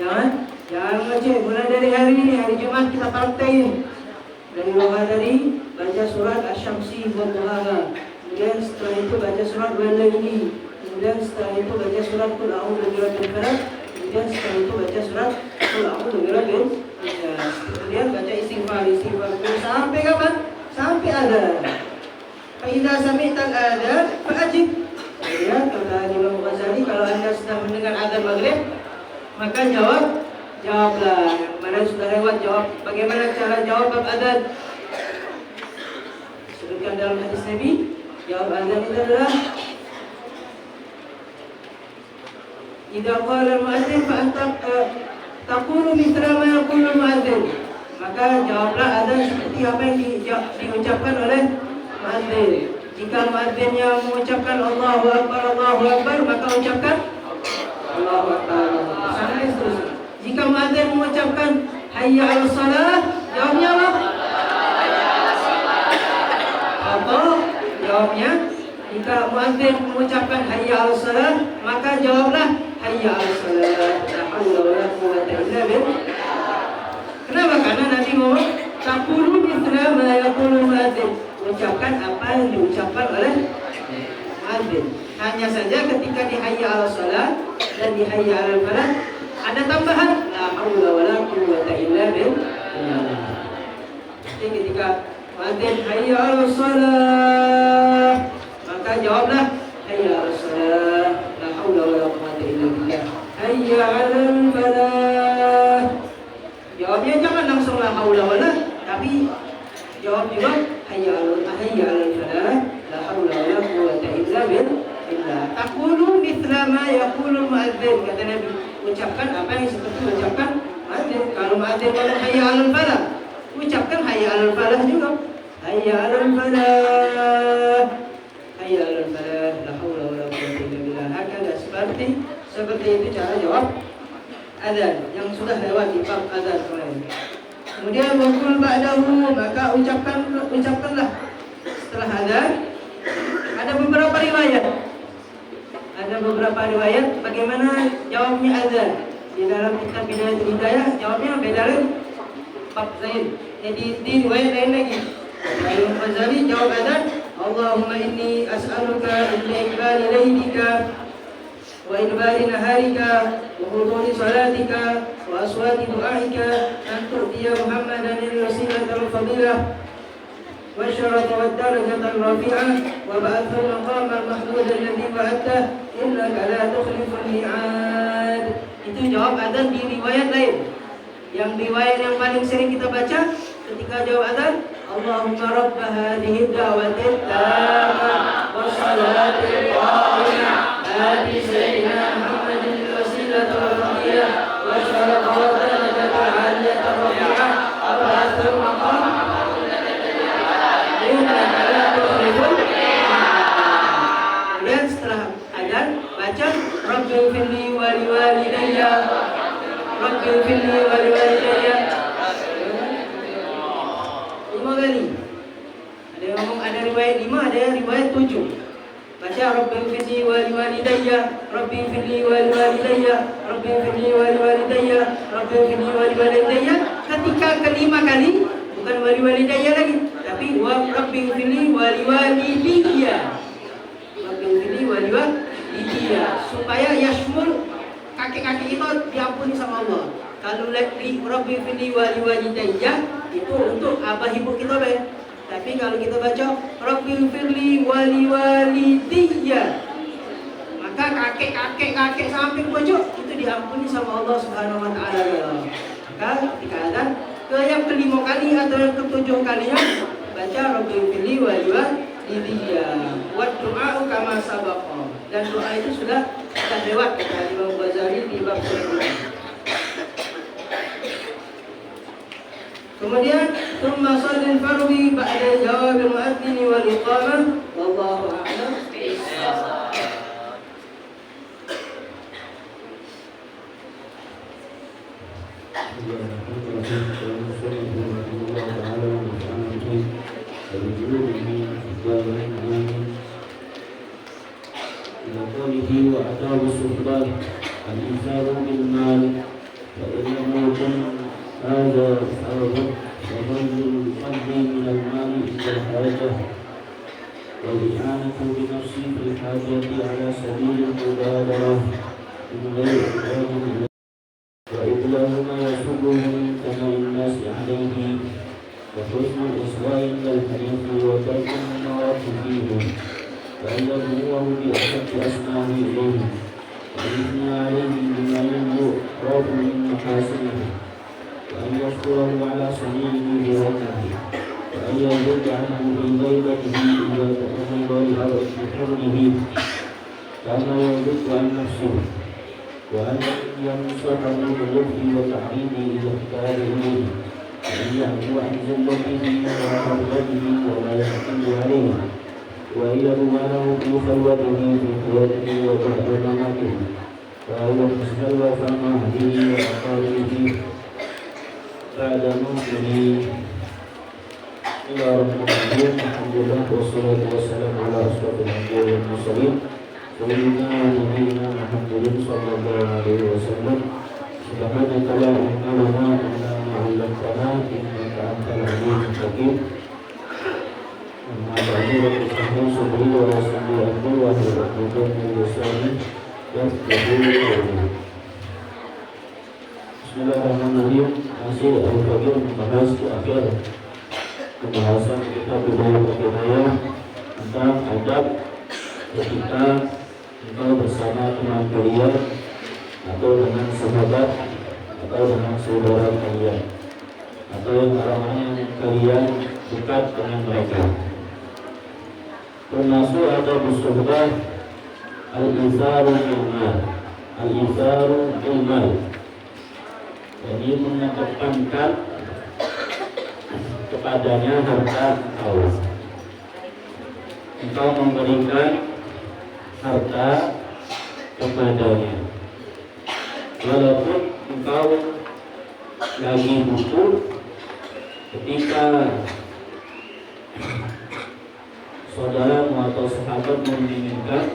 Jangan ngecek. Mulai dari hari ini, hari Jumat kita praktekin. Dari bawah tadi baca surat Asy-Syamsi wa Duhaha. Kemudian setelah itu baca surat Wal-Laili. Kemudian setelah itu baca surat Qul A'udzu birabbil falaq. Kemudian setelah itu baca surat Qul A'udzu birabbil nas. Kemudian baca istighfar sampai kapan? Sampai azan. Fa idza sami'tal adzan fa'ajib. Ya, kata Imam Ghazali, kalau Anda sedang mendengar azan maghrib, maka jawablah. Yang mana sudah lewat jawab. Bagaimana cara jawab bab azan? Sebutkan dalam hadis Nabi, jawab azan itu adalah idza qala al-mu'adzin fa anta taqulu mithla ma yaqulu al-mu'adzin. Maka jawablah azan seperti apa yang diucapkan oleh mu'adzin. Jika mu'adzin yang mengucapkan Allahu Akbar, maka ucapkan Allahu Akbar. Sampai seterusnya. Jika mu'adzin mengucapkan hayya 'alas shalah, jawabnya apa? Atau jawabnya, jika mu'adzin mengucapkan hayya 'alas shalah, maka jawablah hayya 'alas shalah. La haula wala quwwata illa billah. Kenapa? Karena Nabi ngomong taqulu mithla ma yaqulu mu'adzin. Ucapkan apa yang diucapkan oleh mu'adzin. Hanya saja ketika di hayya 'alas shalah dan di hayya 'alal falah ada tambahan la haula wala quwwata illa billah. Jadi ketika mu'adzin hayya 'alas shalah, maka jawablah hayya 'alas shalah, la haula wala quwwata illa billah. Hayya 'alal falah. Jawabnya jangan langsung la haula wala, tapi jawab juga hayya 'alal falah, la haula wala quwwata illa billah. Taqulu mithla ma yaqulu mu'adzin, kata Nabi. Ucapkan apa yang seperti ucapkan mu'adzin. Kalau mu'adzin ngomong hayya 'alal falah, ucapkan hayya 'alal falah juga. Hayya 'alal falah, hayya 'alal falah, la haula wala quwwata illa billah. Hakada seperti itu cara jawab azan yang sudah lewat di bab azan kemarin. Kemudian wakul ba'dahu, maka ucapkanlah setelah azan. Ada beberapa riwayat bagaimana jawabnya azan. Di dalam kitab Bidayatul Hidayah jawabnya beda lagi. Bab lain. Jadi di riwayat lain lagi. Imam Ghazali jawab azan, Allahumma inni as'aluka illa iqbali laylika wa idbari naharika wa huduri salatika wa aswati du'aika an tu'tiya Muhammadan al-wasilata wal-fadilah wa syarata wa darajata al-rafi'ah wa ba'athu al-maqam al-mahmud alladhi wa'adtah innaka la tukhliful mi'ad. Itu jawab azan di riwayat lain. Yang riwayat yang paling sering kita baca ketika jawab azan, Allahumma rabb hadhihi da'watit tammah wa salatil qa'imah ati sayyidina Muhammadin wasilata wal fadilah wa syarafa wa darajata aliyata rafi'ah wa ba'athul maqam innaka la tukhliful mi'ad. Dan setelah azan baca Rabbighfirli wa liwalidayya, Rabbighfirli wa liwalidayya 5 kali. Ada yang ngomong ada riwayat 5, ada yang riwayat 7. Baca Rabbighfirli wa liwalidayya, Rabbighfirli wa liwalidayya, Rabbighfirli wa liwalidayya, Rabbighfirli wa liwalidayya. Ketika kelima kali bukan wa liwalidayya lagi, tapi wa Rabbighfirli wa liwalidayya, Rabbighfirli wa liwalidayya, supaya yashmul kakek-kakek itu diampuni sama Allah. Kalau Rabbighfirli wa liwalidayya itu untuk abah ibu kita baik. Tapi kalau kita baca Rabbighfirli wa liwalidayya, maka kakek samping pojok itu diampuni sama Allah Subhanahu wa taala. Maka ketika azan ke yang kelima kali atau yang ketujuh kalinya baca Rabbighfirli wa liwalidayya wa du'a kama sabaqa. Dan doa itu sudah lewat kata Imam Ghazali di bab ini. Kemudian thumma sallil fardhi ba'da jawab al-mu'adzin wal iqamah wallahu a'lam bissawab. بنفسي في الحاجة على سبيل المبادرة من غير إحراج وإبلاغ ما يسوغه من ثناء الناس عليه وحسن الإصغاء عند الحديث وترك المناوات فيه وأن يدعوه بأحب أسماه إليه ويثني عليه بما يعرف من محاسنه وأن يشكره على صنيعه بوجهه وأن يرد عنه في غيبته إذا تأهل بحرمه كما يرد عن نفسه وأن ينصحه باللطف والتعظيم إذا احتاج إليه وأن يعفو عن زلته وحرمته ولا يحتج عليه وأن يضمنه في خلوته في حياته وبعد مماته فهو مستوى فمهده وأقاربه بعد موته إلى رب العالمين. الحمد لله والصلاة والسلام على أشرف الأنبياء والمرسلين سيدنا ونبينا محمد صلى الله عليه وسلم. سبحانك لا علم لنا إلا ما علمتنا إنك أنت العليم الحكيم. أما بعد فاستحيي صدري ويسر لي أمري واحلل عقدة من لساني يفقهوا قولي. Bismillahirrahmanirrahim. Masih Al-Faqih membahas di akhir pembahasan kita budaya tentang adab ketika engkau bersama teman kalian atau dengan sahabat atau dengan saudara kalian atau yang orang-orang kalian dekat dengan mereka. Termasuk adab suhbah al-itharu bil-mal. Al-itharu bil-mal, jadi mengedepankan kepadanya harta engkau memberikan harta kepadanya walaupun engkau lagi butuh. Ketika saudaramu atau sahabat menginginkan,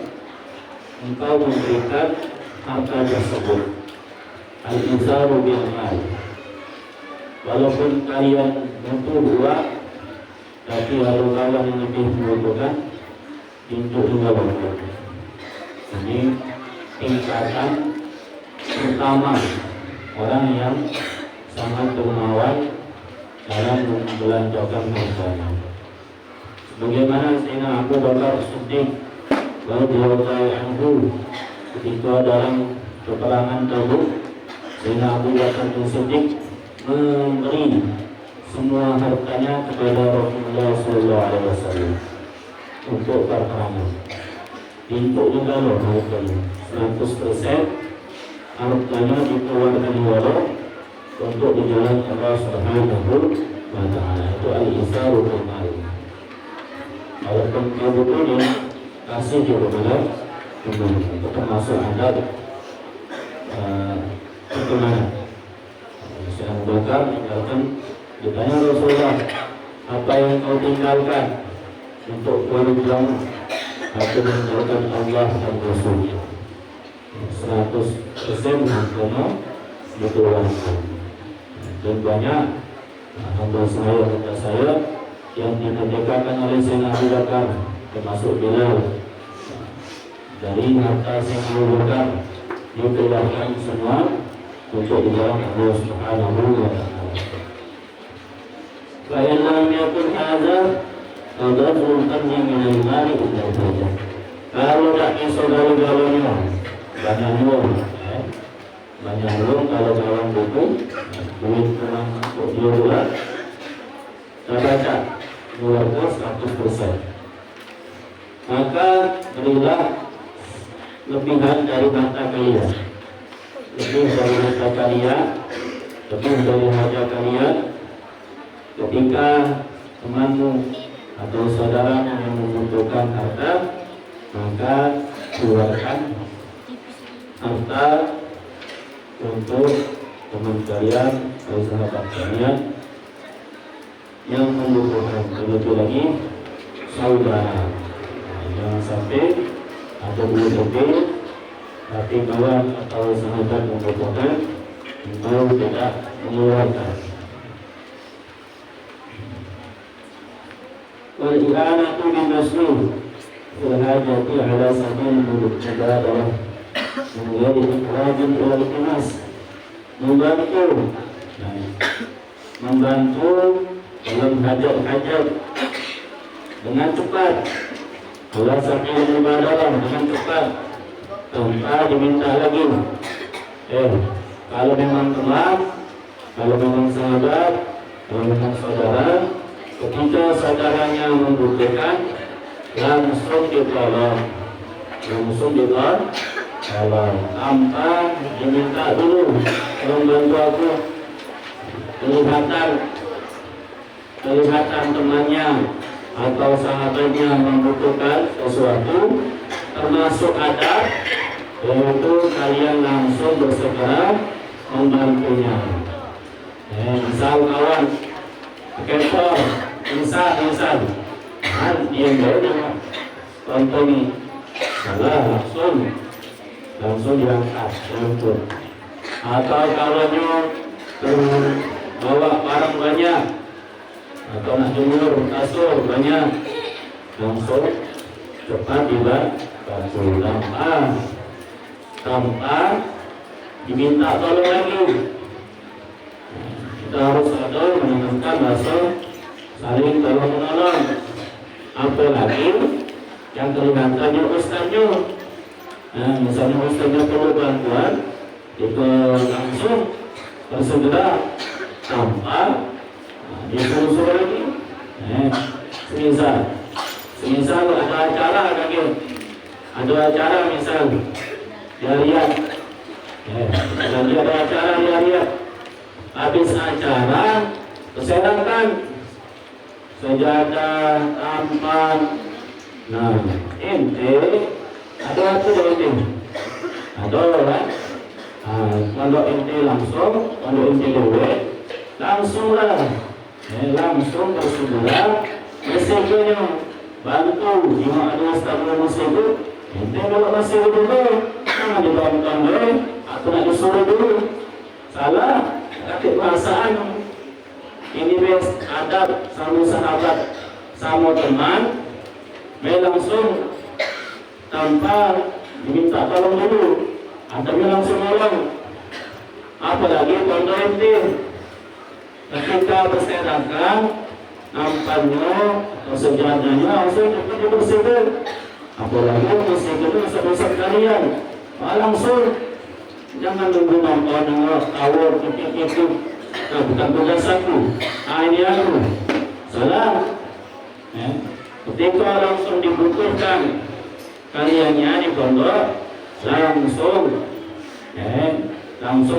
engkau memberikan harta tersebut. Al-itharu bil mal, walaupun kalian butuh uang, tapi kalau kawan yang lebih membutuhkan, untuk juga boleh. Ini tingkatan pertama orang yang sangat dermawan dalam membelanjakan hartanya. Sebagaimana Sayyidina Abu Bakar Siddiq radhiyallahu anhu ketika dalam peperangan Tabuk, Sayyidina Abu Bakar Siddiq memberi semua hartanya kepada Rasulullah SAW untuk peperangan. Untuk juga loh hartanya 100% hartanya dikeluarkan walau untuk di jalan Allah Subhanahu wa Ta'ala. Itu al-itharu bil mal. Walaupun kau butuhnya, kasih juga kepada teman. Itu termasuk adab pertemanan. Saya Bakar tinggalkan, ditanya Rasulullah, apa yang kau tinggalkan untuk keluargamu? Aku meninggalkan Allah dan Rasul. 100% hartanya dikeluarkan. Dan banyak hamba saya yang dimerdekakan oleh Sayyidina Abu Bakar, termasuk Bilal. Dari harta Sayyidina Abu Bakar dikeluarkan semua untuk di jalan Allah Subhanahu wa Ta'ala. Fa in lam yakun hadza fadhul qadri min al-mali illa saja. Kalau tak bisa galau-galaunya banyak uang, banyak uang. Kalau kawan butuh duit kurang untuk dia buat, tak baca keluarga 100%, maka berilah lebihan dari harta kalian, lebih dari harta kalian, lebih dari harta kalian. Ketika temanmu atau saudaramu yang membutuhkan harta, maka keluarkan harta untuk teman kalian atau sahabat kalian yang membutuhkan. Terlebih lagi saudara. Jangan sampai ada duit lebih tapi kawan atau sahabat membutuhkan, engkau tidak mengeluarkan. Wal i'anatu bin nasrul الحاجة على سبيل المجادلة من غير إخراج إلى التماس membantu dalam hajat-hajat dengan cepat, Allah sambil ibadah dengan cepat tanpa diminta lagi. Kalau memang teman, kalau memang sahabat, kalau memang saudara, ketika saudaranya membutuhkan, langsung ditolong, kalau tanpa diminta dulu, tolong bantu aku. Kelihatan temannya atau sahabatnya membutuhkan sesuatu, termasuk adab, yaitu kalian langsung bersegera membantunya. Misal kawan kepor, misal yang baru contoh nih, salah langsung diangkat, langsung. Atau kawannya bawa barang banyak, atau nak jemur kasur banyak, langsung cepat dibantu tanpa diminta tolong lagi. Kita harus ada menanamkan rasa saling tolong menolong. Apalagi yang kelihatannya ustaznya, misalnya ustaznya perlu bantuan, itu langsung bersegera tanpa disuruh lagi. Semisal ada acara lagi, misal jariat, lagi ada acara jariat, habis acara kesehatan, sejadah, tampan. Nah, ente ada apa ini? Ada kan? Kalau ente langsung, kalau ente dewe, langsunglah, langsung bersegera, resikonya bantu. Jika ada stabil resiko, ente kalau masih dulu, jangan dibantu dulu, atau nak disuruh dulu. Salah, kakek perasaan. Ini bes adab sama sahabat, sama teman, langsung tanpa diminta tolong dulu. Antaranya langsung nolong. Apalagi kalau ente ketika berserakan nampannya atau sejadahnya langsung cepat bersihkan. Apalagi bersihkan dosa-dosa kalian, langsung jangan nunggu nonton tawar itu. Bukan tugas aku, ini aku salah. Ketika langsung dibutuhkan kaliannya di pondok, langsung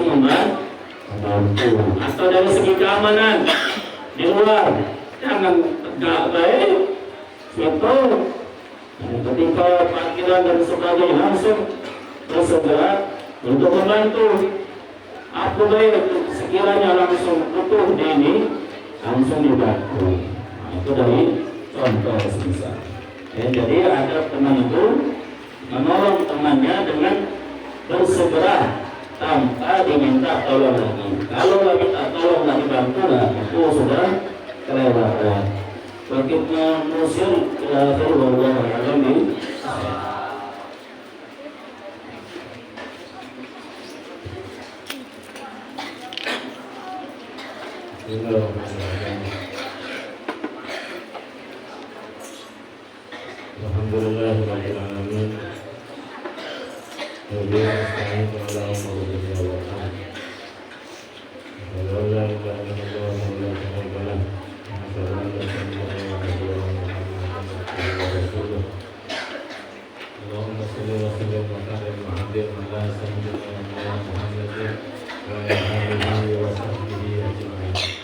membantu. Atau dari segi keamanan di luar, jangan tegak baik itu. Ketika parkiran dan sebagainya langsung bersegera untuk membantu. Apa baik sekiranya langsung butuh ini, langsung dibantu. Itu dari contoh sebisa. Jadi ada teman itu menolong temannya dengan bersegera tanpa diminta tolong lagi. Kalau nggak minta tolong lagi bantu lah, itu sudah kelewatan. Begitu musir akhir wallahu a'lam. Alhamdulillahirabbil alamin. Allahumma shalli wa sallim wa barik wa hadir ala sayyidina Muhammadin wa ala alihi wa sahbihi ajma'in.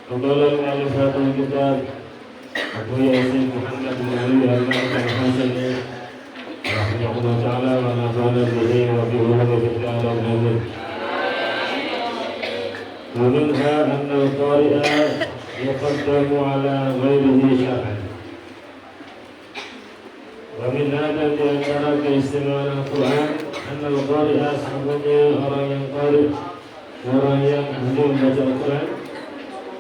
Qala al-mu'allif kitab Abu Yasin Muhammad bin Ali al-Hasani rahimahullah ta'ala wa nafa'ana bihi wa bi ulumi fil alamin. ومنها أن القارئ يقدم على غيره شرعا Kami ada di antara keistimewaan Al-Quran Anal qari'a sesungguhnya orang yang qari, orang yang ahli membaca Al-Quran.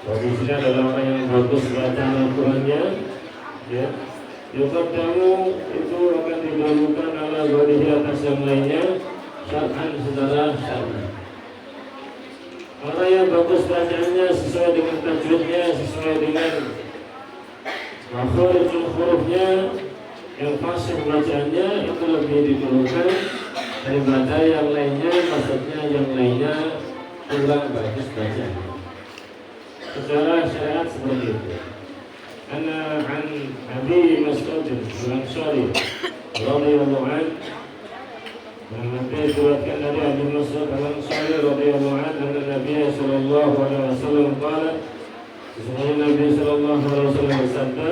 Di sini adalah orang yang bagus bacaan Al-Qurannya, ya. Yuqaddamu itu akan didahulukan ala gharihi atas yang lainnya syar'an secara syar'i. Orang yang bagus bacaannya sesuai dengan tajwidnya, sesuai dengan makharijul hurufnya, yang fasih bacaannya itu lebih didahulukan daripada yang lainnya, maksudnya yang lainnya kurang bagus bacaannya. Secara syariat seperti itu. Ana an Abi Mas'ud Al-Ansari radhiyallahu anhu, Nabi diriwayatkan dari Abu Mas'ud Al-Ansari radhiyallahu anhu, anna Nabi sallallahu alaihi wasallam qala, sesungguhnya Nabi sallallahu alaihi wasallam bersabda,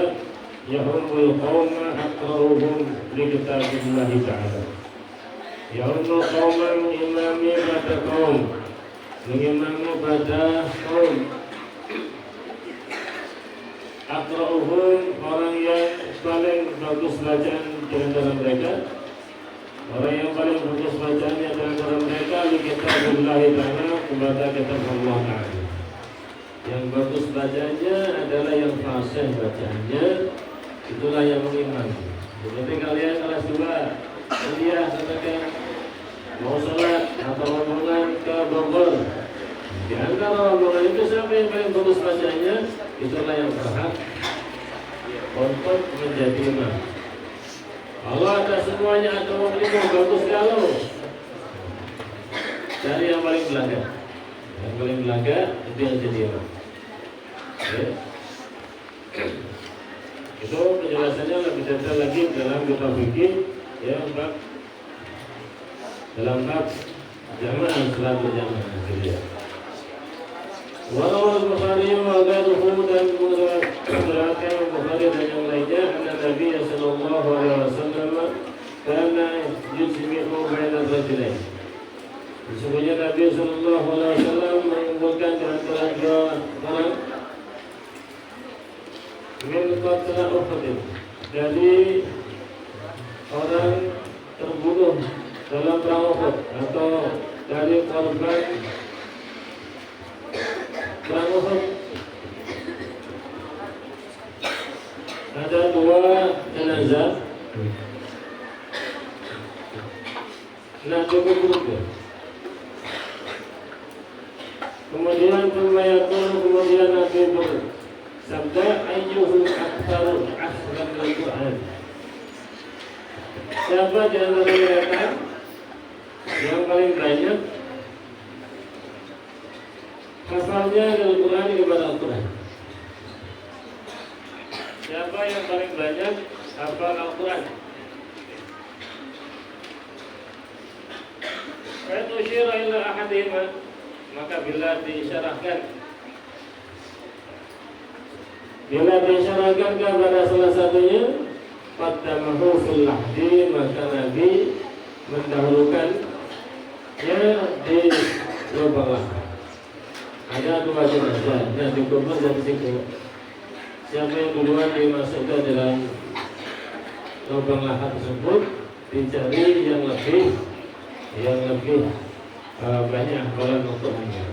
ya'ummul qauma aqra'uhum li kitabillah ta'ala. Ya'ummul qauma imami pada kaum, mengimamu pada kaum. Aqra'uhum orang yang paling bagus bacaan di antara mereka, orang yang paling bagus bacaannya di antara mereka li kitabillah ta'ala, kepada kitab Allah Ta'ala. Yang bagus bacaannya adalah yang fasih bacaannya, itulah yang mengimam. Seperti kalian kelas 2 kuliah katakan mau sholat atau rombongan ke Bogor, di antara rombongan itu siapa yang paling bagus bacaannya, itulah yang berhak untuk menjadi imam. Kalau ada semuanya ada orang lima bagus kalau dari yang paling belaga, yang paling belaga itu yang jadi imam. Okay. Itu penjelasannya lebih detail lagi dalam kitab fikih, ya, dalam bab jamaah salat berjamaah, gitu ya. Walau Bukhari wa ghairuhu, dan meriwayatkan Bukhari dan yang lainnya, anna Nabi sallallahu alaihi wasallam kana yujmi'u baina rajulain. Sesungguhnya Nabi sallallahu alaihi wasallam mengumpulkan di antara dua orang min qatla Uhud, dari orang terbunuh dalam perang Uhud, atau dari korban perang Uhud. Ada dua jenazah. Nah, cukup ya. Kemudian kemudian Nabi bersabda, ayyuhum aktsaru akhran al-Qur'an. Siapa di antara mereka yang paling banyak hafalnya Al-Quran kepada Al-Quran? Siapa yang paling banyak hafal Al-Quran? Fa'tusyira ila ahadihima, maka bila disyarahkan kepada salah satunya, qaddamahu fil lahdi, maka Nabi mendahulukan ya di lubang lahar. Ada dua jenazah, nah dikubur dari situ. Siapa yang duluan dimasukkan dalam lubang lahar tersebut, dicari yang lebih banyak hafalan Al-Qur'annya.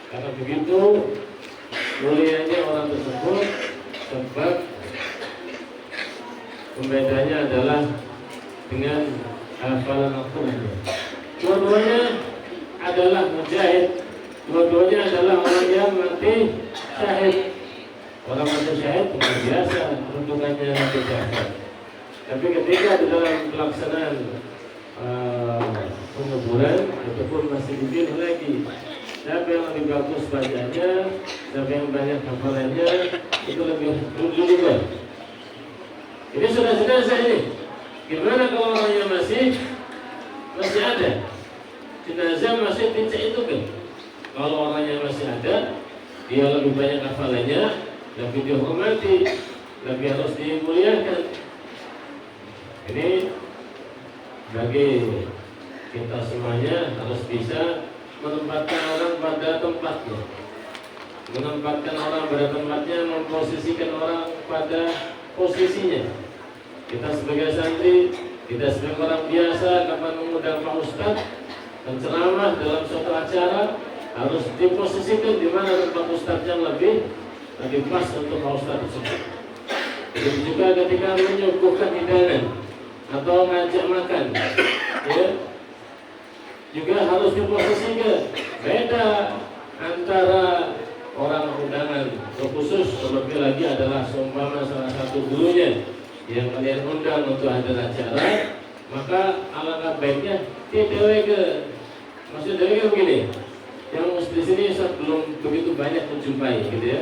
Karena begitu mulianya orang tersebut, sebab pembedanya adalah dengan hafalan Al-Qur'annya. Dua-duanya adalah mujahid, dua-duanya adalah orang yang mati syahid. Orang mati syahid bukan biasa, peruntukannya mati syahid. Tapi ketika di dalam pelaksanaan penguburan, itu pun masih dipilih lagi siapa yang lebih bagus bacanya, siapa yang banyak hafalannya, itu lebih dulu juga. Ini sudah selesai ini. Gimana kalau orangnya masih ada, jenazah masih tidak itu kan? Kalau orangnya masih ada, dia lebih banyak hafalannya, lebih dihormati, lebih harus dimuliakan. Ini bagi kita semuanya harus bisa menempatkan orang pada tempatnya. menempatkan orang pada tempatnya, memposisikan orang pada posisinya. Kita sebagai santri, kita sebagai orang biasa, kapan mengundang Pak Ustadz dan ceramah dalam suatu acara, harus diposisikan di mana tempat Ustadz yang lebih pas untuk Pak Ustadz tersebut. Begitu juga ketika menyuguhkan hidangan atau ngajak makan, ya, juga harus diposisikan. Beda antara orang undangan, terkhusus terlebih lagi adalah seumpama salah satu gurunya yang kalian undang untuk hadir acara, maka alangkah baiknya maksud DWG begini, yang di sini Ustaz belum begitu banyak menjumpai, gitu ya.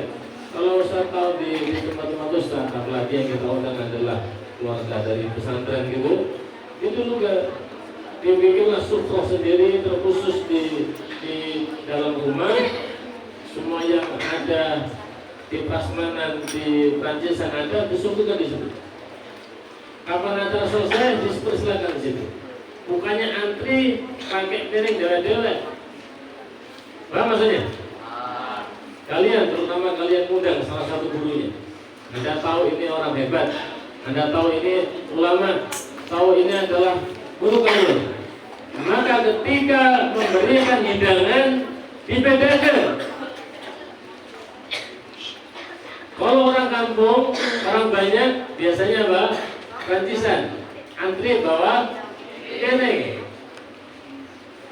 Kalau Ustaz tahu di tempat-tempat Ustaz, apalagi yang kita undang adalah keluarga dari pesantren gitu, itu juga dibikinlah sufroh sendiri terkhusus di dalam rumah. Semua yang ada di Prasmanan, di Prancis yang ada, disuguhkan di situ. Kapan acara selesai, dipersilakan di situ. Bukannya antri pakai piring dewek-dewek. Paham maksudnya? Kalian, terutama kalian undang salah satu gurunya. Anda tahu ini orang hebat, Anda tahu ini ulama, tahu ini adalah guru kalian. Maka ketika memberikan hidangan, dibedakan. Kalau orang kampung, orang banyak, biasanya apa? Francisan, antri bawa keneng,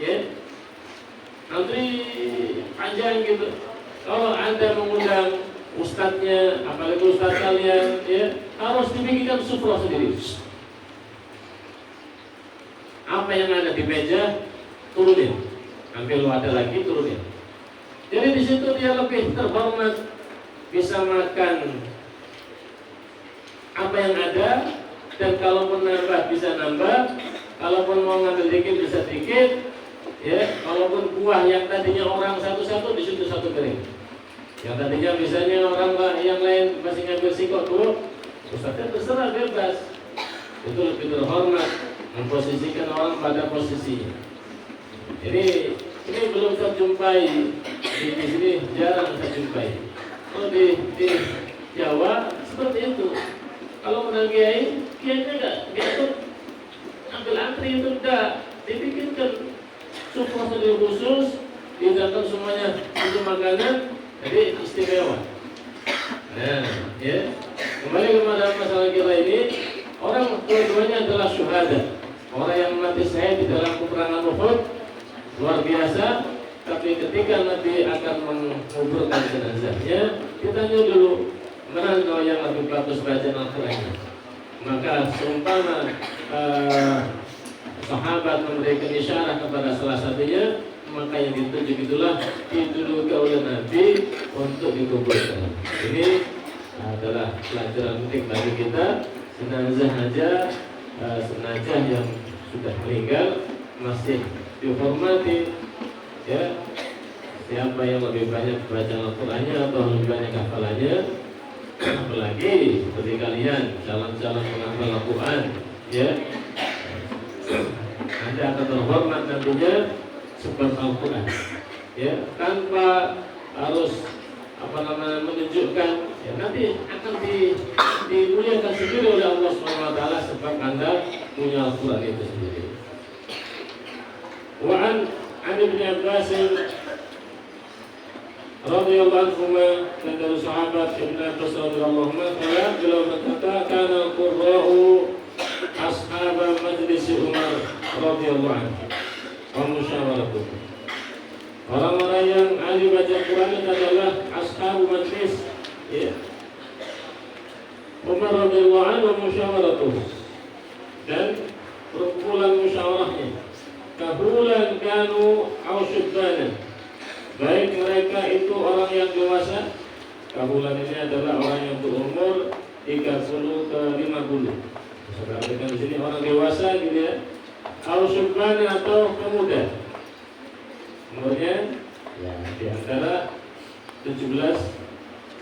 ya, antri panjang gitu. Kalau Anda mengundang ustadznya, apalagi ustadz kalian, ya, harus dibikinkan sufroh sendiri. Apa yang ada di meja, turunin. Ambil ada lagi, turunin. Jadi di situ dia lebih terhormat, bisa makan apa yang ada, dan kalaupun nambah bisa nambah, kalaupun mau ngambil dikit bisa dikit, ya. Kalaupun buah yang tadinya orang satu-satu, di situ satu piring. Yang tadinya misalnya orang yang lain masih ngambil sikok dulu, ustadznya terserah, bebas. Itu lebih terhormat, memposisikan orang pada posisinya. Ini belum saya jumpai di sini, jarang saya jumpai. Kalau di Jawa seperti itu. Kalau menang kiainya nggak ikut ambil antri, itu enggak, dibikinkan sufroh sendiri khusus, dihidangkan semuanya untuk makanan, jadi istimewa. Nah, ya, kembali kepada masalah kita ini, orang dua-duanya adalah syuhada, orang yang mati syahid di dalam peperangan Uhud, luar biasa. Tapi ketika Nabi akan menguburkan jenazahnya, ditanya dulu, mana yang lebih bagus bacaan Al-Quran? Maka seumpama sahabat memberikan isyarat kepada salah satunya, maka yang ditunjuk itulah didulukan oleh Nabi untuk dikuburkan. Ini adalah pelajaran penting bagi kita. Jenazah yang sudah meninggal masih dihormati, ya. Siapa yang lebih banyak baca Al-Qurannya atau lebih banyak hafalannya, apalagi seperti kalian calon-calon penghafal Al-Quran, ya, Anda akan terhormat nantinya sebab Al-Quran, ya, tanpa harus menunjukkan, ya, nanti akan dimuliakan sendiri oleh Allah SWT sebab Anda punya Al-Quran itu sendiri. Wa'an Ibn Abbas radhiyallahu anhu, dan dari sahabat Ibn Abbas radhiyallahu anhu, beliau berkata, kana al-qurra'u ashab majlis Umar radhiyallahu anhu wa musyawaratuh. Orang-orang yang ahli baca Quran adalah ashab majlis, ya, Umar radhiyallahu anhu wa musyawaratuh, dan perkumpulan musyawarahnya. Kahulan kanu au syubbanan, baik mereka itu orang yang dewasa. Kahulan ini adalah orang yang berumur 30 ke 50. Saya artikan di sini orang dewasa, gitu ya. Au syubbanan atau pemuda. Umurnya ya di antara 17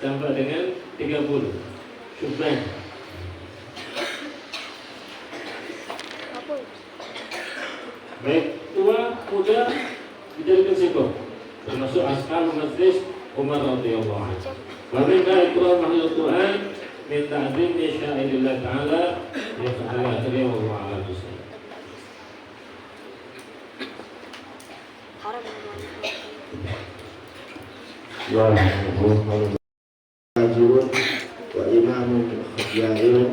sampai dengan 30. Syubban. Baik tua, muda dijadikan sikop, termasuk ashab majlis Umar radhiyallahu anhu. Wa minna ikramul Quran min ta'zim sya'airillah ta'ala ya akhirnya wallahu a'lam. Ya Fajirun wa imamun jahilun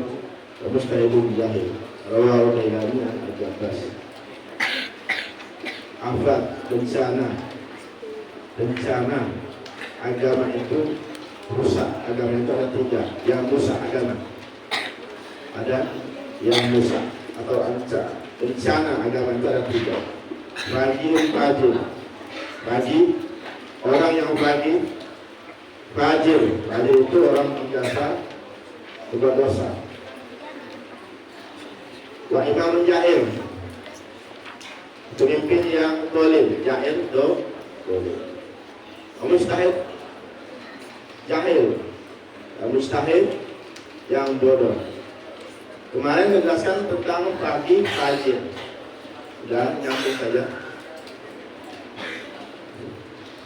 wa mustahidun jahil. Rawahu Dailami an Abi Abbas. Afat bencana agama itu rusak. Agama itu ada tiga yang rusak agama. Ada yang rusak atau bencana agama itu ada tiga. Bagi orang yang fajir itu orang yang biasa berbuat dosa. Wa imamun jahil, pemimpin yang dolim, jahil dolim. Mustahil jahil, mustahil yang bodoh. Kemarin menjelaskan tentang bagi fajir, dan nyambung saja.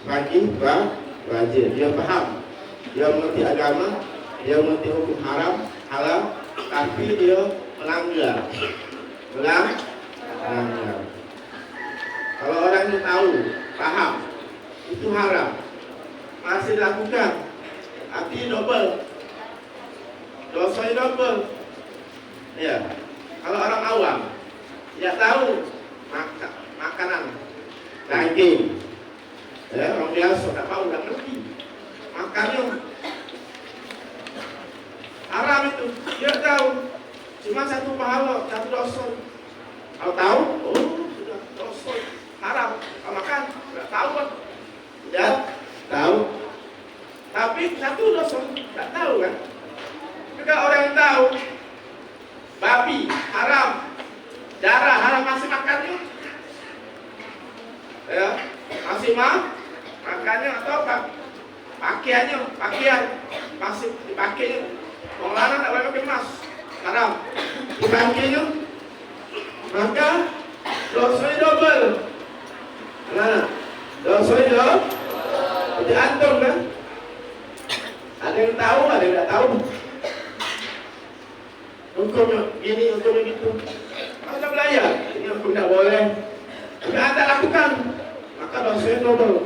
Fajir, dia paham, dia mengerti agama, dia mengerti hukum haram, halal, tapi dia melanggar. Kalau orang itu tahu, paham, itu haram, masih dilakukan, arti double, dosanya double. Ya, kalau orang awam, dia tahu makanan daging, ya orang biasa tak tahu, tak ngerti, makannya haram itu, dia tahu. Cuma satu pahala, satu dosa. Kalau tahu, oh sudah dosa, haram. Kalau makan, tidak tahu kan? Ya, tahu. Tapi satu dosa, tidak tahu kan? Jika orang yang tahu, babi haram, darah haram, masih makannya, ya masih makannya atau pakaian masih dipakainya. Orang lain tidak boleh pakai emas. Haram dipakainya, maka dosanya double. Nah, dosanya double. Jadi antum kan? Ada yang tahu, ada yang tidak tahu. Hukumnya ini, hukumnya gitu. Kalau tidak belajar, ini hukum tidak boleh. Tidak ada lakukan, maka dosanya double.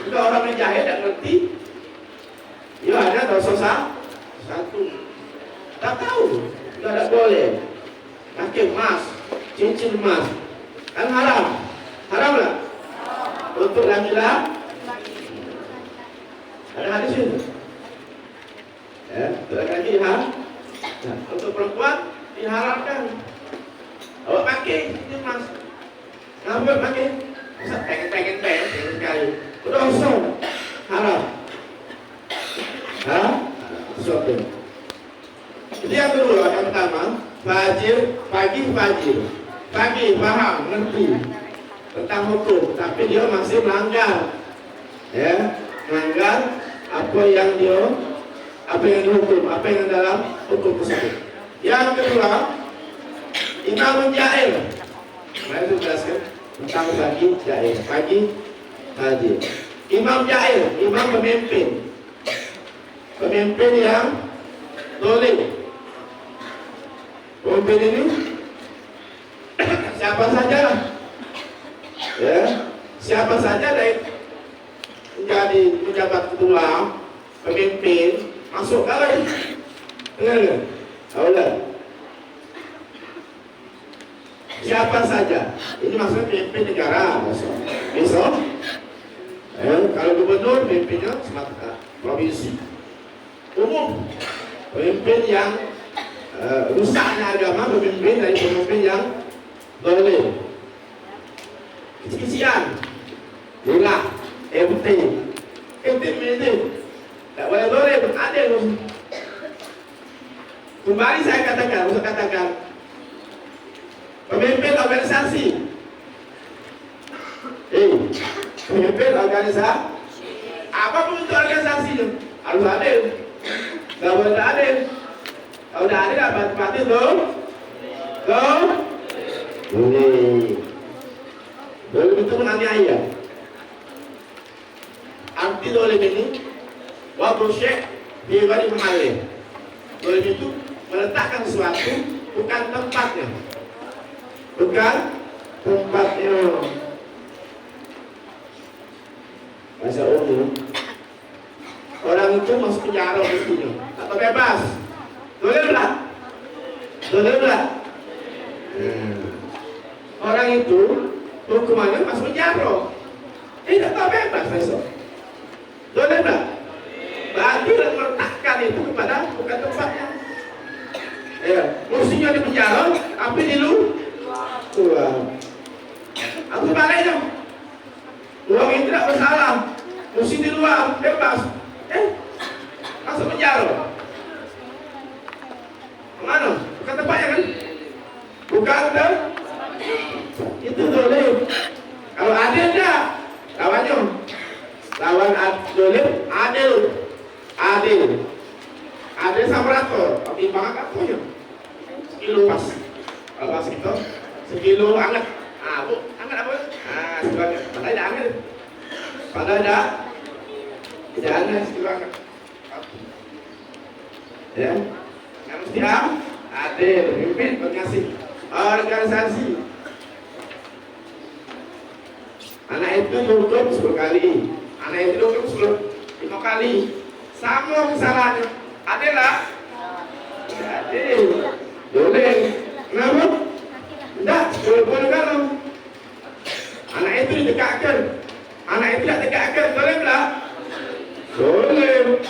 Jika orang yang jahil tidak ngerti, ya ada dosa satu. Tak tahu, tidak boleh pakai emas, cincin emas, kan haram, haram lah. Untuk laki-laki ada hadis itu, ya, untuk laki-laki haram. Nah, untuk perempuan diharamkan. Awak pakai cincin emas, ngapa pakai? Bisa pengen sekali, dosa, haram, sesuatu. Jadi yang kedua, yang pertama, fajir, paham, ngerti tentang hukum, tapi dia masih melanggar, ya, melanggar apa yang dihukum, apa yang dalam hukum tersebut. Yang kedua, imamun jahil. Mari kita jelaskan tentang fajir. Imam jahil, imam pemimpin yang dolim. Pemimpin ini siapa saja, ya, siapa saja dari menjadi pejabat ketua, pemimpin, masuk kali, dengar nggak? Udah. Siapa saja, ini maksudnya pemimpin negara, besok, kalau gubernur pemimpinnya Sumatera provinsi, umum, pemimpin yang rusaknya agama, pemimpin dari pemimpin yang dolim, kecil-kecilan, lurah, MT, tak boleh dolim, adil. Kembali saya katakan, pemimpin organisasi, pemimpin organisasi, apapun itu organisasinya harus adil, nggak boleh tak adil. Kalau udah adil, mati dong. Boleh itu menganiaya. Arti dolim ini wabru syekh di ghairi mahallih. Dolim itu meletakkan sesuatu bukan tempatnya. Bukan tempatnya. Bahasa umum, orang itu masuk penjara mestinya atau bebas. Dolim lah. Orang itu hukumannya masuk penjara. Tidak tahu bebas besok. Boleh tak? Berarti meletakkan itu kepada bukan tempatnya. Ya, mestinya di penjara, tapi di luar. Atau sebaliknya, uang itu tidak bersalah, mesti di luar, bebas. Masuk penjara. Mana? Bukan tempatnya kan? Bukan ada. Itu boleh. Kalau adil tak, lawannya. Lawan dolim adil samarator, tapi banget katanya. Sekilo pas, kalau pas itu sekilo anget. Bu, anget apa? Sebagai, padahal tidak anget. Padahal tidak anget sekilo anget. Ya, yang mesti adil, pimpin, pengasih, organisasi. Anak itu dihukum 10 kali, anak itu dihukum 5 kali. Sama kesalahannya, adalah adil, boleh. Kenapa? Tidak, boleh kalau anak itu ditegakkan, anak itu tidak tegakkan, boleh tak? Boleh.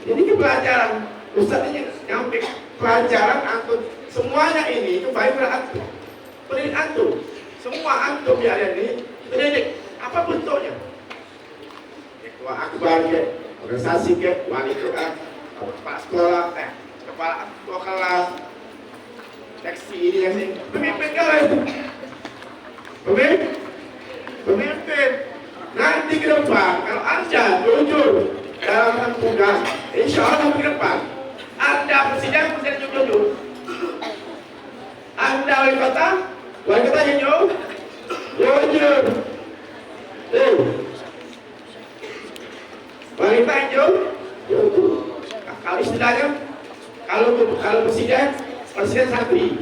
Ini pelajaran, Ustaz ini nyampe pelajaran antum. Semuanya ini itu baik pada antum, pendidik antum. Semua antum yang ada ini pendidik, apa bentuknya? Ketua akbar ke, organisasi ke, wanita kepala sekolah, kepala ketua kelas, seksi ini yang sini, pemimpin kalau itu, pemimpin. Nanti ke depan, kalau anda jujur dalam tugas, insya Allah ke depan, anda presiden jujur, anda wali kota jujur. Wanita jujur. Kalau istilahnya, kalau presiden santri.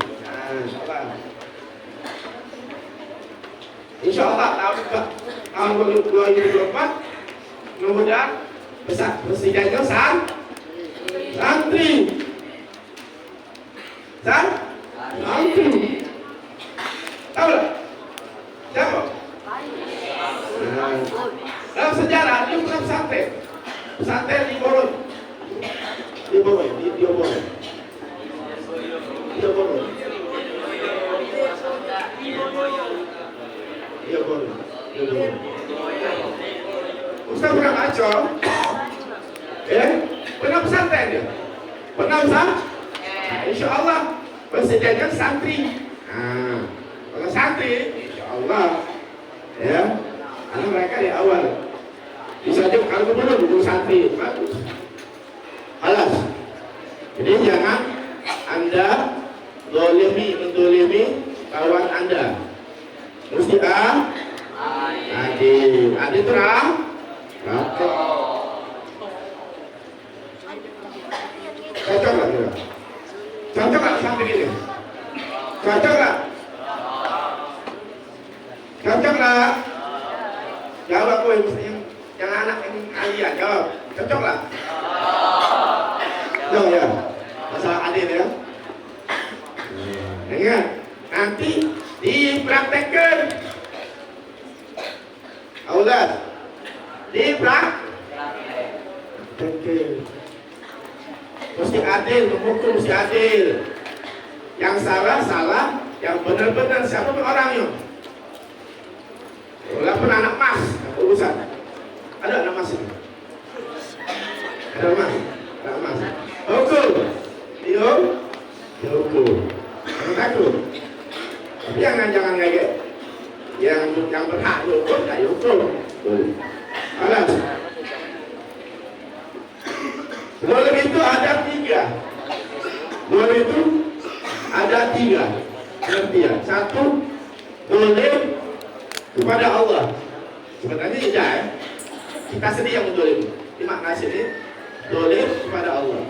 Insya Allah tahun 2024 mudah-mudahan presidennya santri. Tahu tak? Siapa? Dalam sejarah dia bukan pesantren di Borong. Ustaz pernah baca, pernah pesantren dia, pernah Ustaz. Insya Allah presidennya santri. Kalau santri, insya Allah, ya, karena mereka di awal bisa aja kalau belum duduk santri bagus. Alas, jadi jangan anda mendolimi kawan anda. Mesti adil terang. Cocok lah kira. Cocok lah sampai gini. Cocok lah. Jawab aku yang anak yang kalian jawab. Cocok lah. Jawab ya. Masalah adil ya. Ingat, nanti dipraktekkan. Aulad. Dipraktekkan. Mesti adil, hukum mesti adil. Yang salah, yang benar-benar siapa pun orangnya. Walaupun anak mas, urusan. Ada anak mas ini? Ada mas? Hukum. Dihukum. Jangan takut. Tapi jangan kayak yang berhak dihukum, tak dihukum. Alas. Dolim itu ada 3. Dolim itu ada 3 pengertian. 1, dolim kepada Allah. Sebenarnya tidak. kita sendiri yang mendolim. Ini makna sini dolim kepada Allah.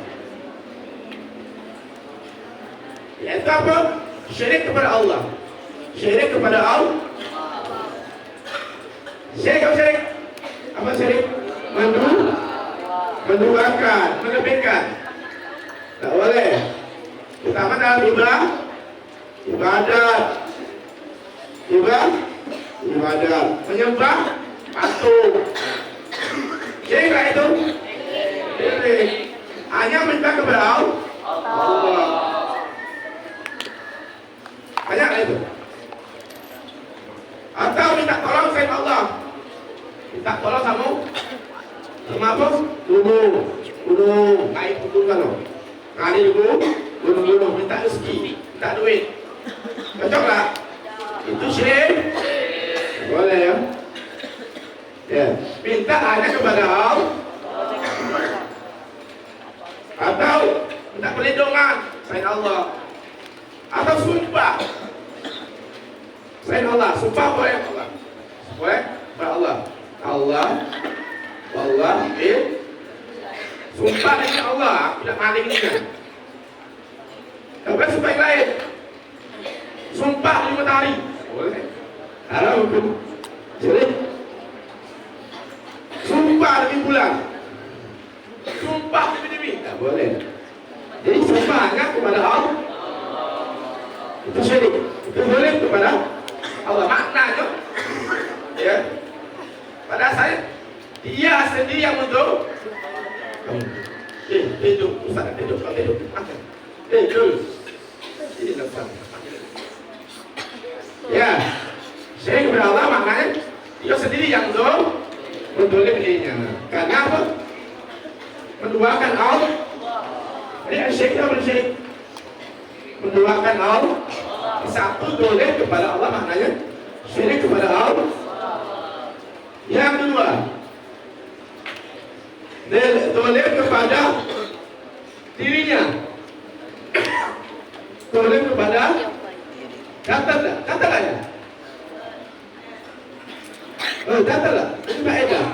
Yaitu apa? Syirik kepada Allah. Syirik kepada Allah. Syirik apa syirik? Apa syirik? Menduakan, melebihkan. Tak boleh. Terutama dalam ibadat. Menyembah patung. Syirik lah itu. Syirik. Hanya menyembah kepada Allah. Banyak lah itu. Atau minta tolong selain Allah. Minta tolong sama apa? Gunung. Naik gunung kan loh. Kali gunung. Minta rezeki. Minta duit. Cocok lah. Itu syirik. Boleh ya. Ya. Minta hanya kepada Allah. Atau minta perlindungan selain Allah. Atau sumpah selain Allah. Sumpah boleh Allah. Boleh? Kepada Allah. Allah sumpah dengan Allah. Tidak maling ini kan. Tapi sumpah yang lain. Sumpah di matahari. Boleh. Ada hukum syirik. Sumpah demi bulan. Sumpah demi. Tak boleh. Jadi sumpah hanya kepada Allah. Itu syirik. Itu boleh kepada Allah. Maknanya ya. Pada saya dia sendiri yang untuk hidup. Ustaz hidup. Makan. Hidup. Ini nafsu. Ya. Syirik kepada Allah maknanya dia sendiri yang mendolim dirinya. Karena apa? Menduakan Allah. Ini syirik apa syirik? Menduakan Allah. Satu dolim kepada Allah maknanya syirik kepada Allah. Yang kedua, dolim kepada dirinya. Dolim kepada katalah ya. Katalah. Ini faedah.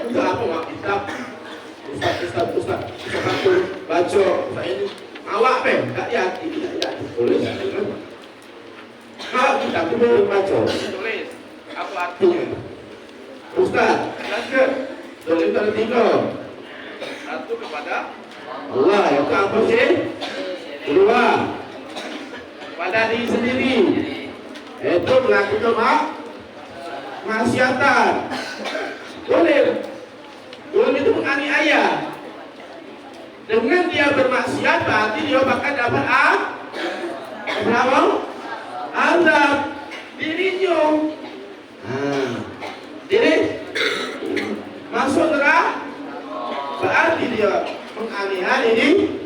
Untuk apa mak kitab? Ustaz baca ini awak tak yakin. Tulis. Kalau kita belum baca, tulis apa artinya? Ustaz, lanjut. Dolim tertiga. Satu kepada Allah, yang apa sih? Kedua, pada diri sendiri. Itu melakukan maksiatan. Dolim itu menganiaya. Dengan dia bermaksiat berarti dia bakal dapat berapa? Azab dirinya. Diri masuk neraka berarti dia menganiaya diri.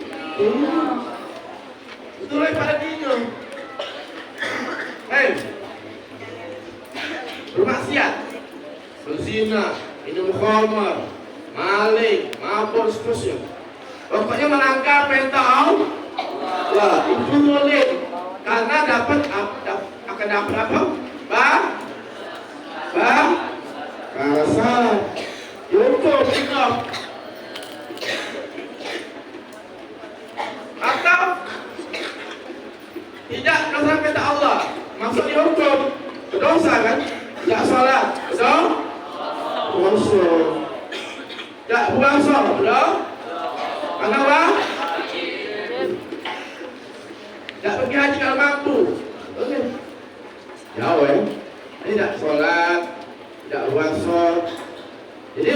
Itu pada dirinya. Bermaksiat, berzina, minum khamar, maling, mabuk, seterusnya. Pokoknya melanggar perintah Allah. Itu boleh. Karena akan dapat apa? Balasan. Hukum juga. Atau tidak melaksanakan perintah Allah, masuk dihukum berdosa kan? Tidak salat, betul? Puasa. Tak puasa, betul? Kenapa? Tak pergi haji kalau mampu. Okey. Jauh Ini tak solat, tidak puasa. Jadi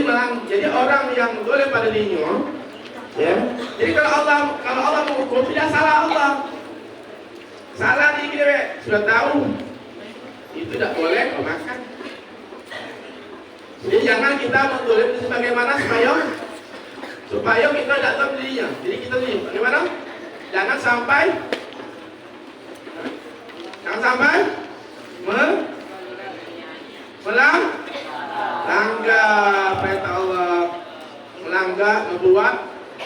orang yang boleh pada dirinya, ya. Jadi kalau Allah menghukum tidak salah Allah. Salah diri kita sudah tahu. Itu tidak boleh makan. Jadi jangan kita mendolim sebagaimana supaya kita tidak tahu dirinya. Jadi kita ini bagaimana? Jangan sampai melanggar perintah Allah, melanggar membuat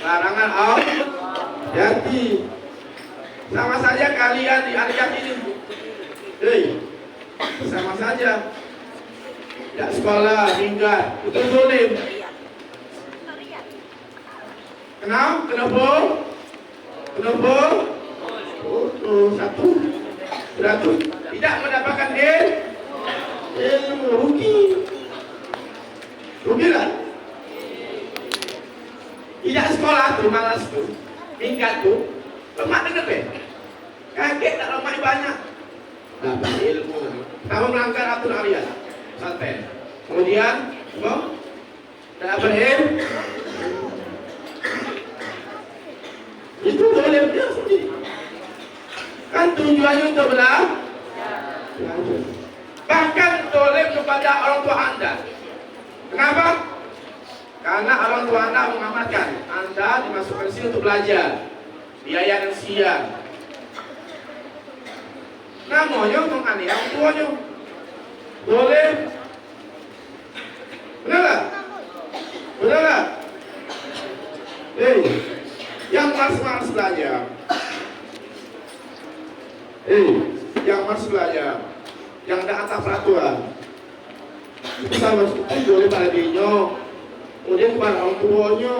larangan Allah. Jadi sama saja kalian di ayat ini, sama saja tidak sekolah, minggat, itu zalim. Kenapa? Satu, tidak mendapatkan ilmu, rugi lah. Tidak sekolah tuh, malas tuh, minggat tuh, lemak dengar deh. Kaget tak lemak banyak. Dapat ilmu, tahu melanggar aturan harian, santai. Kemudian, dapat ilmu. Itu boleh dia sendiri. Kan tujuannya untuk belajar. Bahkan boleh kepada orang tua Anda. Kenapa? Karena orang tua Anda mengamatkan Anda dimasukkan sini untuk belajar. Biaya dan siang. Namanya menganiaya orang tuanya. Boleh. Benar tak? Benar tak? Yang malas belajar. Yang malas belajar. Yang tidak atas peraturan. Itu sama seperti boleh pada dirinya. Kemudian kepada orang tuanya.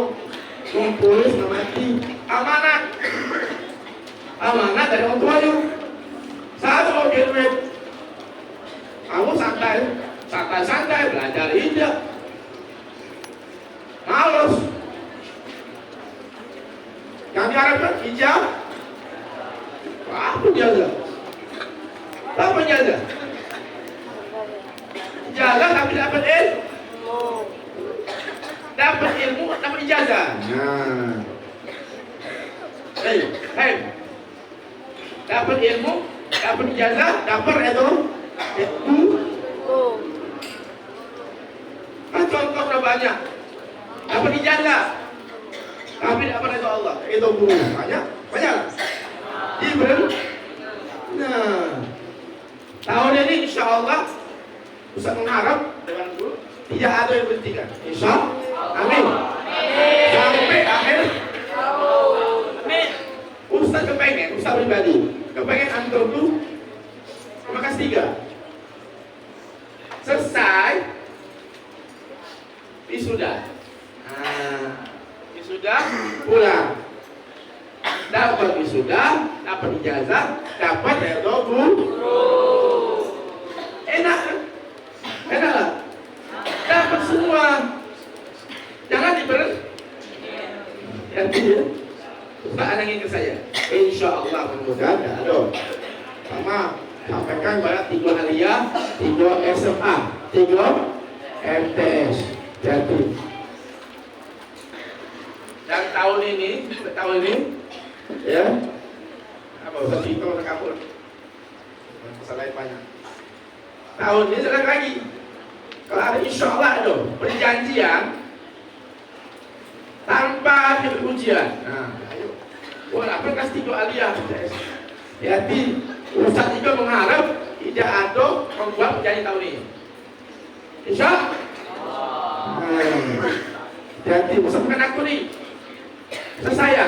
Polis mati. Amanat. Amanat dari orang tuanya. Satu orang duit. Kamu santai belajar hijab. Malas. Yang diharapkan hijab. Apa jaga? Apa jaga? Jaga tapi dapat ilmu. Dapat ilmu, dapat ijazah. Nah. Hei. Dapat ilmu, dapat ijazah, dapat itu. Kan contoh sudah banyak. Dapat ijazah. Tapi dapat itu Allah. Itu guru. Banyak. Ibrahim. Nah. Tahun ini insya Allah Ustaz mengharap dengan guru tidak ada yang berhentikan. Insya Allah. Amin. Sampai akhir. Amin. Ustaz kepengen, Ustaz pribadi kepengen antum tuh kelas 3 selesai wisuda. Wisuda pulang. Dapat wisuda, dapat ijazah, dapat guru. Enak kan? Enak lah. Dapat semua. Jangan diberi. Ya. Ustaz anangin ke saya. Insya Allah mudah-mudahan ada. Sama sampaikan pada 3 aliyah, 3 SMA, 3 MTS. Jadi. Dan tahun ini ya. Apa usah cerita orang kabur. Masalah banyak. Tahun ini sedang lagi. Kalau ada insya Allah ada perjanjian tanpa ujian. Nah, ayo. Walaupun kelas 3 aliyah. Jadi Ustaz juga mengharap tidak ada membuat perjanjian tahun ini. Insya Allah. Jadi bersamakan aku nih. Saya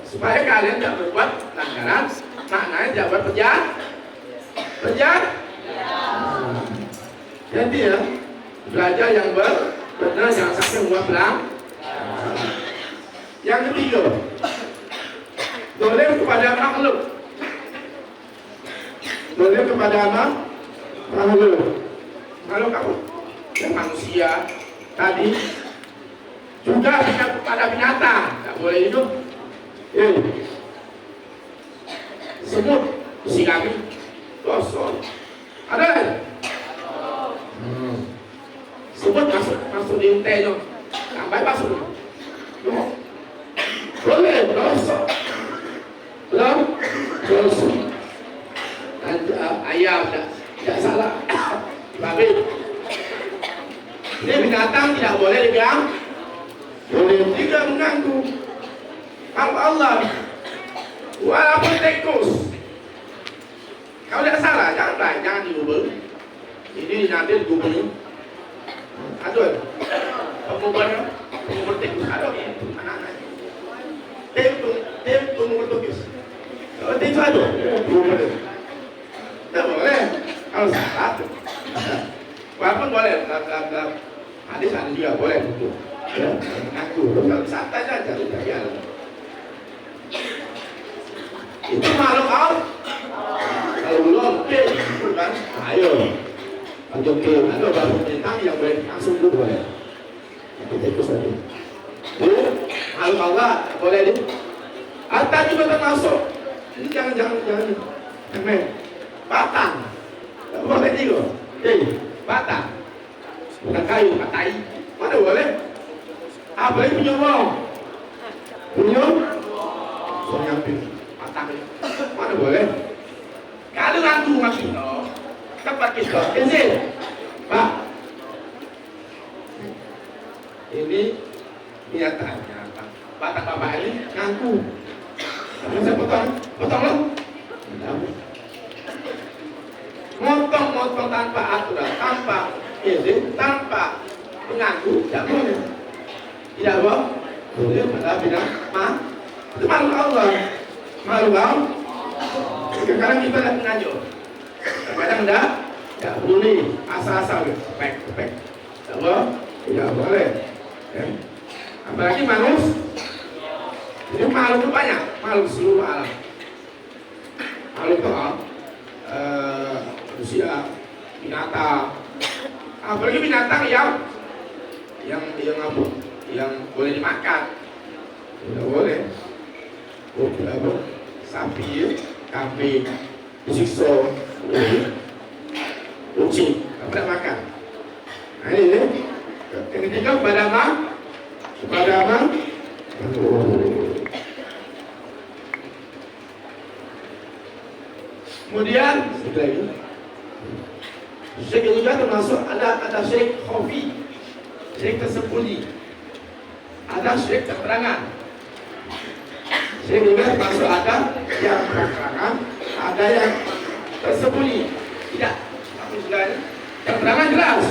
supaya kalian tidak berbuat pelanggaran, maknanya tidak buat perjanjian. Jadi ya, belajar yang benar, jangan sampai membuat pelanggaran. Yang ketiga, dolim kepada makhluk. Dolim kepada makhluk. Kalau kamu yang manusia tadi juga kepada binatang, tidak boleh hidup. Semut, si kami, gosok. Ada kan? Semut masuk di intenya, sampai masuk. Boleh, gosok. Belum, gosok. Ayam tidak salah. Babi. Ini binatang tidak boleh dipegang. Boleh tidak mengganggu. Kalau Allah, walaupun tikus, kalau tidak salah, jangan diubah. Ini nanti digubah. Aduh, pengubah tikus ada anak-anak. Dia pengubah tikus. Kalau tikus ada, tidak boleh. Kalau salah, walaupun boleh. dalam hadis ada juga boleh itu. Ya, ngaku, kalau santai saja tidak ya. Itu makhluk Allah. Kalau belum, kan? Ayo. Lanjut ke ada baru bintang yang boleh langsung dulu boleh. Kita ikut saja. Makhluk Allah boleh di. Harta juga termasuk. Ini jangan. Batang. Tak boleh juga. Batang. Bukan kayu, katai. Mana boleh? Apalagi punya uang. Punya? Soalnya batang. Mana boleh? Kalau ngantu masih tempat kita. Ini, Pak. Ini nyatanya batang bapak ini ngantu. Saya potong loh. Motong tanpa aturan, tanpa izin, tanpa mengganggu, tidak boleh. Tidak boleh pada bidang itu makhluk Allah. Makhluk Allah. Sekarang kita lihat mengajo. Kadang tidak peduli, asal-asal, pek. Tidak boleh. Apalagi manusia. Ini makhluk itu banyak, makhluk seluruh alam. Makhluk itu manusia, binatang, apalagi binatang yang boleh dimakan, tidak boleh. Sapi, kambing, sikso, kucing, tidak makan. Nah ini, yang ketiga kepada apa? Kemudian setelah itu syirik juga termasuk ada syirik khafi, syirik tersembunyi, ada syirik terterangan. Syirik juga termasuk ada yang terterangan, ada yang tersembunyi. Tidak, tapi sudah terterangan jelas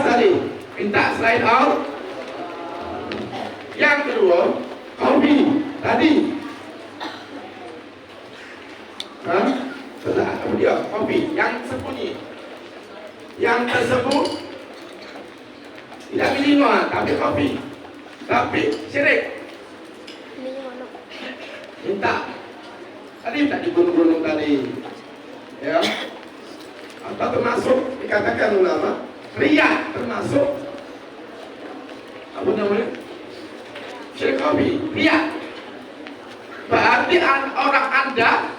tadi minta selain Allah. Yang kedua khafi tadi. Kemudian kopi yang sembunyi, yang tersebut tidak minuman tapi kopi, tapi syirik. Minta di gunung-gunung tadi, ya. Atau termasuk dikatakan ulama riya, termasuk apa namanya? Syirik kopi, riya. Berarti orang Anda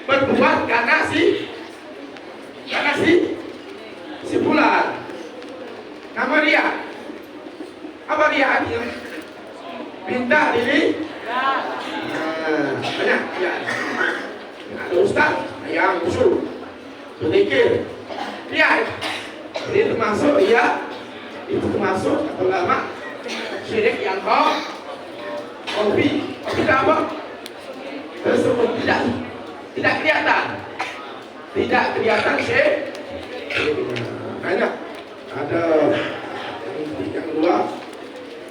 berbuat karena si bulan. Nama dia apa dia artinya? Minta diri. Banyak ya. Ada ustaz yang usul berzikir. Dia ini termasuk itu termasuk kata ulama syirik yang kopi apa? Tersebut tidak kelihatan syirik. Banyak ada yang kedua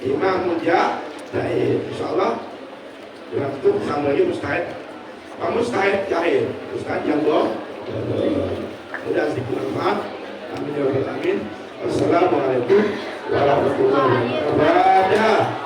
Imam Mujah Jahil, insyaallah waktu sama lagi mustahid jahil, mustahid yang mudah sedikit manfaat. Amin ya rabbal alamin. Wassalamualaikum warahmatullahi wabarakatuh.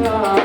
Allah